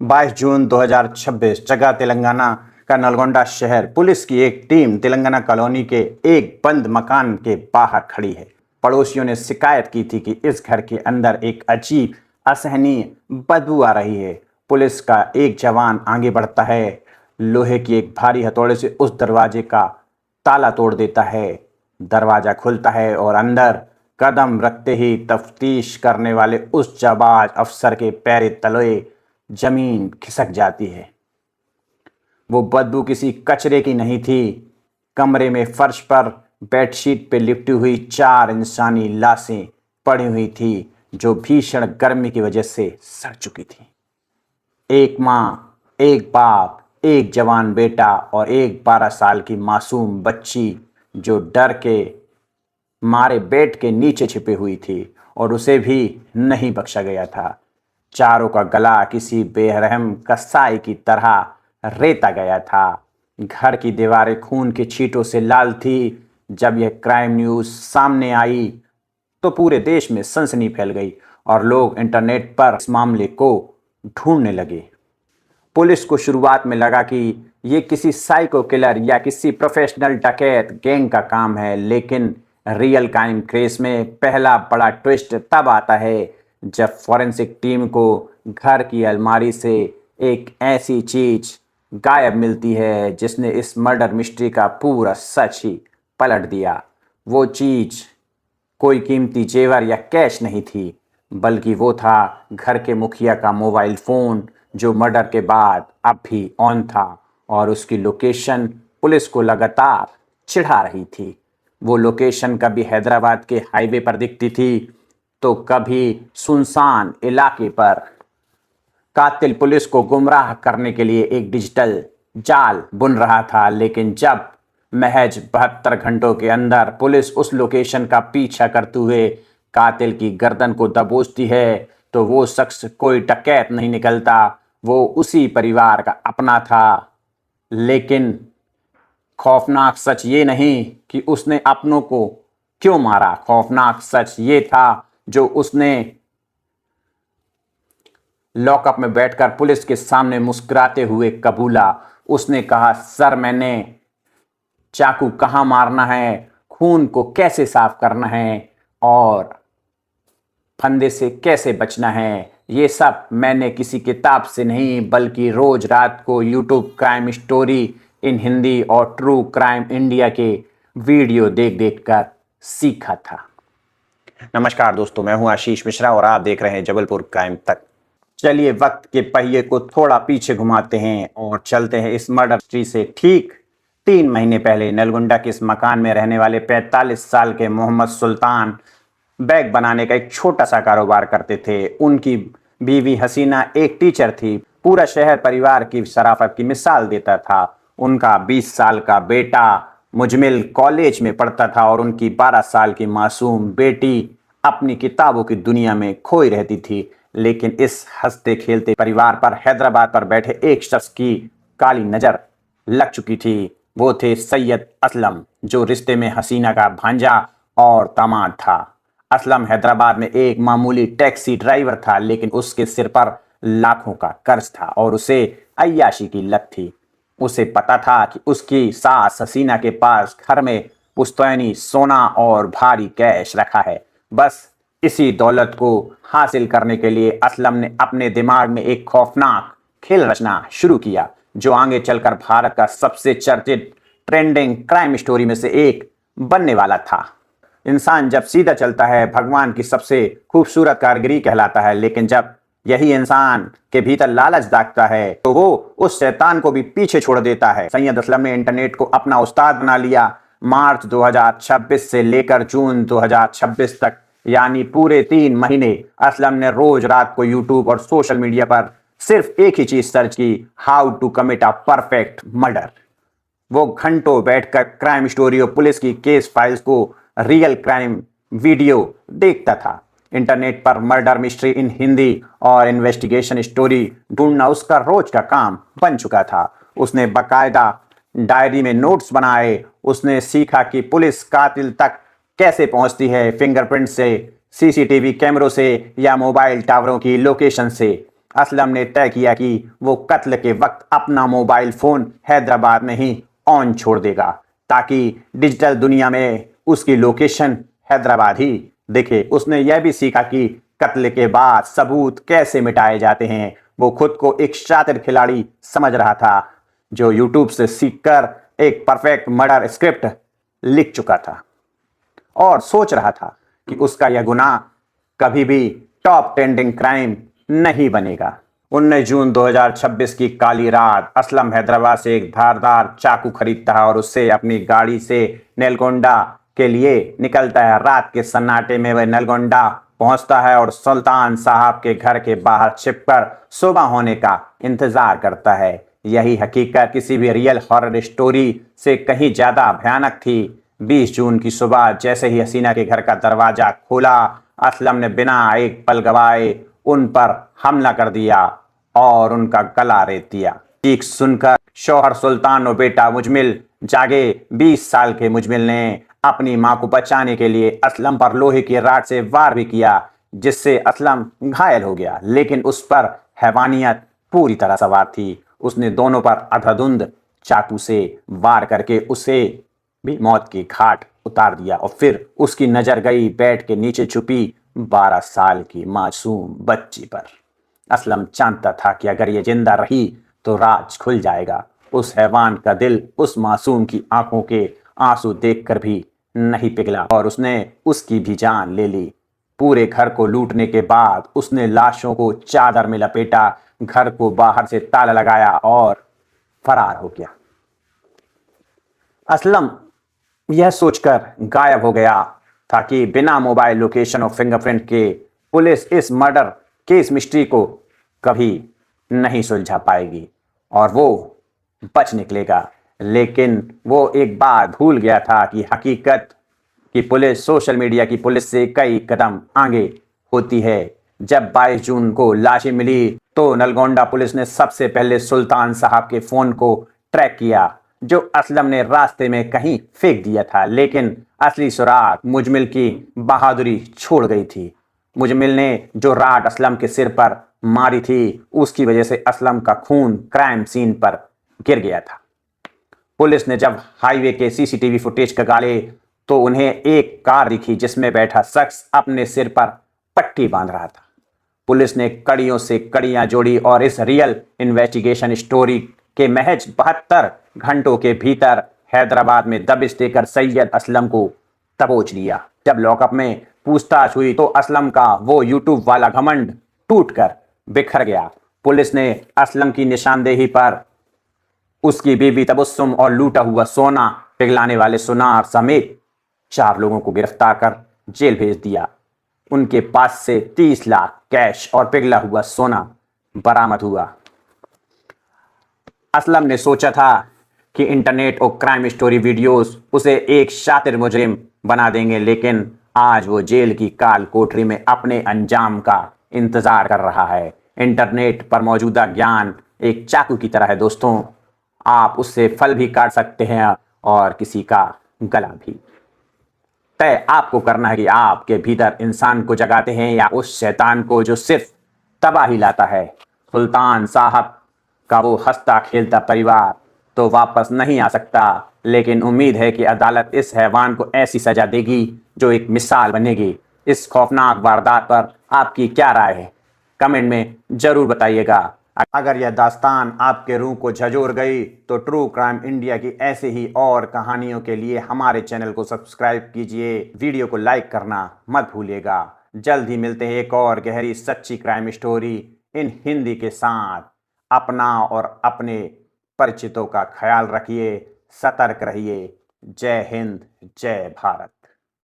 22 जून 2026 जगह तेलंगाना का नलगोंडा शहर। पुलिस की एक टीम तेलंगाना कॉलोनी के एक बंद मकान के बाहर खड़ी है। पड़ोसियों ने शिकायत की थी कि इस घर के अंदर एक अजीब असहनीय बदबू आ रही है। पुलिस का एक जवान आगे बढ़ता है, लोहे की एक भारी हथौड़े से उस दरवाजे का ताला तोड़ देता है। दरवाजा खुलता है और अंदर कदम रखते ही तफ्तीश करने वाले उस जाबाज अफसर के पैर तले जमीन खिसक जाती है। वो बदबू किसी कचरे की नहीं थी। कमरे में फर्श पर बेडशीट पे लिपटी हुई 4 इंसानी लाशें पड़ी हुई थी जो भीषण गर्मी की वजह से सड़ चुकी थी। एक माँ, एक बाप, एक जवान बेटा और एक 12 साल की मासूम बच्ची जो डर के मारे बेड के नीचे छिपी हुई थी और उसे भी नहीं बख्शा गया था। चारों का गला किसी बेरहम कसाई की तरह रेता गया था। घर की दीवारें खून के छींटों से लाल थी। जब यह क्राइम न्यूज़ सामने आई तो पूरे देश में सनसनी फैल गई और लोग इंटरनेट पर इस मामले को ढूंढने लगे। पुलिस को शुरुआत में लगा कि ये किसी साइको किलर या किसी प्रोफेशनल डकैत गैंग का काम है, लेकिन रियल क्राइम केस में पहला बड़ा ट्विस्ट तब आता है जब फॉरेंसिक टीम को घर की अलमारी से एक ऐसी चीज गायब मिलती है जिसने इस मर्डर मिस्ट्री का पूरा सच ही पलट दिया। वो चीज कोई कीमती जेवर या कैश नहीं थी, बल्कि वो था घर के मुखिया का मोबाइल फ़ोन जो मर्डर के बाद अब भी ऑन था और उसकी लोकेशन पुलिस को लगातार चिढ़ा रही थी। वो लोकेशन कभी हैदराबाद के हाईवे पर दिखती थी तो कभी सुनसान इलाके पर। कातिल पुलिस को गुमराह करने के लिए एक डिजिटल जाल बुन रहा था, लेकिन जब महज 72 घंटों के अंदर पुलिस उस लोकेशन का पीछा करते हुए कातिल की गर्दन को दबोचती है तो वो शख्स कोई डकैत नहीं निकलता, वो उसी परिवार का अपना था। लेकिन खौफनाक सच ये नहीं कि उसने अपनों को क्यों मारा, खौफनाक सच ये था जो उसने लॉकअप में बैठकर पुलिस के सामने मुस्कुराते हुए कबूला। उसने कहा, सर मैंने चाकू कहाँ मारना है, खून को कैसे साफ करना है और फंदे से कैसे बचना है, ये सब मैंने किसी किताब से नहीं बल्कि रोज रात को YouTube crime story in Hindi और ट्रू क्राइम इंडिया के वीडियो देख देख कर सीखा था। नमस्कार दोस्तों, मैं हूं आशीष मिश्रा और आप देख रहे हैं जबलपुर क्राइम तक। चलिए वक्त के पहिए को थोड़ा पीछे घुमाते हैं और चलते हैं इस मर्डर मिस्ट्री से ठीक 3 महीने पहले। नलगोंडा के इस मकान में रहने वाले 45 साल के मोहम्मद सुल्तान बैग बनाने का एक छोटा सा कारोबार करते थे। उनकी बीवी हसीना एक टीचर थी। पूरा शहर परिवार की शराफत की मिसाल देता था। उनका 20 साल का बेटा मुजमिल कॉलेज में पढ़ता था और उनकी 12 साल की मासूम बेटी अपनी किताबों की दुनिया में खोई रहती थी। लेकिन इस हंसते खेलते परिवार पर हैदराबाद पर बैठे एक शख्स की काली नजर लग चुकी थी। वो थे सैयद असलम, जो रिश्ते में हसीना का भांजा और दामाद था। असलम हैदराबाद में एक मामूली टैक्सी ड्राइवर था, लेकिन उसके सिर पर लाखों का कर्ज था और उसे अय्याशी की लत थी। उसे पता था कि उसकी सास हसीना के पास घर में पुश्तैनी सोना और भारी कैश रखा है। बस इसी दौलत को हासिल करने के लिए असलम ने अपने दिमाग में एक खौफनाक खेल रचना शुरू किया जो आगे चलकर भारत का सबसे चर्चित ट्रेंडिंग क्राइम स्टोरी में से एक बनने वाला था। इंसान जब सीधा चलता है भगवान की सबसे खूबसूरत कारीगरी कहलाता है, लेकिन जब यही इंसान के भीतर लालच दागता है तो वो उस शैतान को भी पीछे छोड़ देता है। सैयद असलम ने इंटरनेट को अपना उस्ताद बना लिया। मार्च 2026 से लेकर जून 2026 तक यानी पूरे 3 महीने असलम ने रोज रात को यूट्यूब और सोशल मीडिया पर सिर्फ एक ही चीज सर्च की, how to commit a perfect murder. वो घंटों बैठकर क्राइम स्टोरी और पुलिस की केस फाइल्स को रियल क्राइम वीडियो देखता था। इंटरनेट पर मर्डर मिस्ट्री इन हिंदी और इन्वेस्टिगेशन स्टोरी ढूंढना उसका रोज का काम बन चुका था। उसने बाकायदा डायरी में नोट्स बनाए। उसने सीखा कि पुलिस कातिल तक कैसे पहुंचती है, फिंगरप्रिंट से, सीसीटीवी कैमरों से या मोबाइल टावरों की लोकेशन से। असलम ने तय किया कि वो कत्ल के वक्त अपना मोबाइल फ़ोन हैदराबाद में ही ऑन छोड़ देगा ताकि डिजिटल दुनिया में उसकी लोकेशन हैदराबाद ही दिखे। उसने यह भी सीखा कि कत्ल के बाद सबूत कैसे मिटाए जाते हैं। वो खुद को एक शातिर खिलाड़ी समझ रहा था जो यूट्यूब से सीखकर एक परफेक्ट मर्डर स्क्रिप्ट लिख चुका था और सोच रहा था कि उसका यह गुनाह कभी भी टॉप ट्रेंडिंग क्राइम नहीं बनेगा। 19 जून 2026 की काली रात असलम हैदराबाद से एक धारदार चाकू खरीदता है और उससे अपनी गाड़ी से नेलगोंडा के लिए निकलता है। रात के सन्नाटे में वह नेलगोंडा पहुंचता है और सुल्तान साहब के घर के बाहर छिपकर सुबह होने का इंतजार करता है। यही हकीकत किसी भी रियल हॉरर स्टोरी से कहीं ज्यादा भयानक थी। 20 जून की सुबह जैसे ही हसीना के घर का दरवाजा खोला, असलम ने बिना एक पल गवाए उन पर हमला कर दिया और उनका गला रेत दिया। चीख सुनकर शौहर सुल्तान और बेटा मुजमिल जागे। 20 साल के मुजमिल ने अपनी मां को बचाने के लिए असलम पर लोहे की राड से वार भी किया, जिससे असलम घायल हो गया, लेकिन उस पर हैवानियत पूरी तरह सवार थी। उसने दोनों पर अंधाधुंध चाकू से वार करके उसे भी मौत की घाट उतार दिया और फिर उसकी नजर गई बेड के नीचे छुपी 12 साल की मासूम बच्ची पर। असलम जानता था कि अगर ये जिंदा रही तो राज खुल जाएगा। उस हैवान का दिल उस मासूम की आंखों के आंसू देखकर भी नहीं पिघला और उसने उसकी भी जान ले ली। पूरे घर को लूटने के बाद उसने लाशों को चादर में लपेटा, घर को बाहर से ताला लगाया और फरार हो गया। असलम यह सोचकर गायब हो गया था कि बिना मोबाइल लोकेशन और फिंगरप्रिंट के पुलिस इस मर्डर केस मिस्ट्री को कभी नहीं सुलझा पाएगी और वो बच निकलेगा। लेकिन वो एक बात भूल गया था कि हकीकत की पुलिस सोशल मीडिया की पुलिस से कई कदम आगे होती है। जब 22 जून को लाशें मिली तो नलगोंडा पुलिस ने सबसे पहले सुल्तान साहब के फोन को ट्रैक किया, जो असलम ने रास्ते में कहीं फेंक दिया था। लेकिन असली सुराग मुजमिल की बहादुरी छोड़ गई थी। मुजमिल ने जो राड असलम के सिर पर मारी थी, उसकी वजह से असलम का खून क्राइम सीन पर गिर गया था। पुलिस ने जब हाईवे के सीसीटीवी फुटेज खंगाले तो उन्हें एक कार दिखी जिसमें बैठा शख्स अपने सिर पर पट्टी बांध रहा था। पुलिस ने कड़ियों से कड़ियां जोड़ी और इस रियल इन्वेस्टिगेशन स्टोरी के महज 72 घंटों के भीतर हैदराबाद में दबिश देकर सैयद असलम को दबोच लिया। जब लॉकअप में पूछताछ हुई तो असलम का वो यूट्यूब वाला घमंड टूटकर बिखर गया। पुलिस ने असलम की निशानदेही पर उसकी बीवी तबस्सुम और लूटा हुआ सोना पिघलाने वाले सुनार समेत 4 लोगों को गिरफ्तार कर जेल भेज दिया। उनके पास से 30 लाख कैश और पिघला हुआ सोना बरामद हुआ। असलम ने सोचा था कि इंटरनेट और क्राइम स्टोरी वीडियोस उसे एक शातिर मुजरिम बना देंगे, लेकिन आज वो जेल की काल कोठरी में अपने अंजाम का इंतजार कर रहा है। इंटरनेट पर मौजूदा ज्ञान एक चाकू की तरह है दोस्तों, आप उससे फल भी काट सकते हैं और किसी का गला भी। तय आपको करना है कि आपके भीतर इंसान को जगाते हैं या उस शैतान को जो सिर्फ तबाही लाता है। सुल्तान साहब का वो हंसता खेलता परिवार तो वापस नहीं आ सकता, लेकिन उम्मीद है कि अदालत इस हैवान को ऐसी सजा देगी जो एक मिसाल बनेगी। इस खौफनाक वारदात पर आपकी क्या राय है, कमेंट में जरूर बताइएगा। अगर यह दास्तान आपके रूह को झंझोर गई तो ट्रू क्राइम इंडिया की ऐसे ही और कहानियों के लिए हमारे चैनल को सब्सक्राइब कीजिए, वीडियो को लाइक करना मत भूलिएगा। जल्द ही मिलते हैं एक और गहरी सच्ची क्राइम स्टोरी इन हिंदी के साथ। अपना और अपने परिचितों का ख्याल रखिए, सतर्क रहिए। जय हिंद, जय भारत।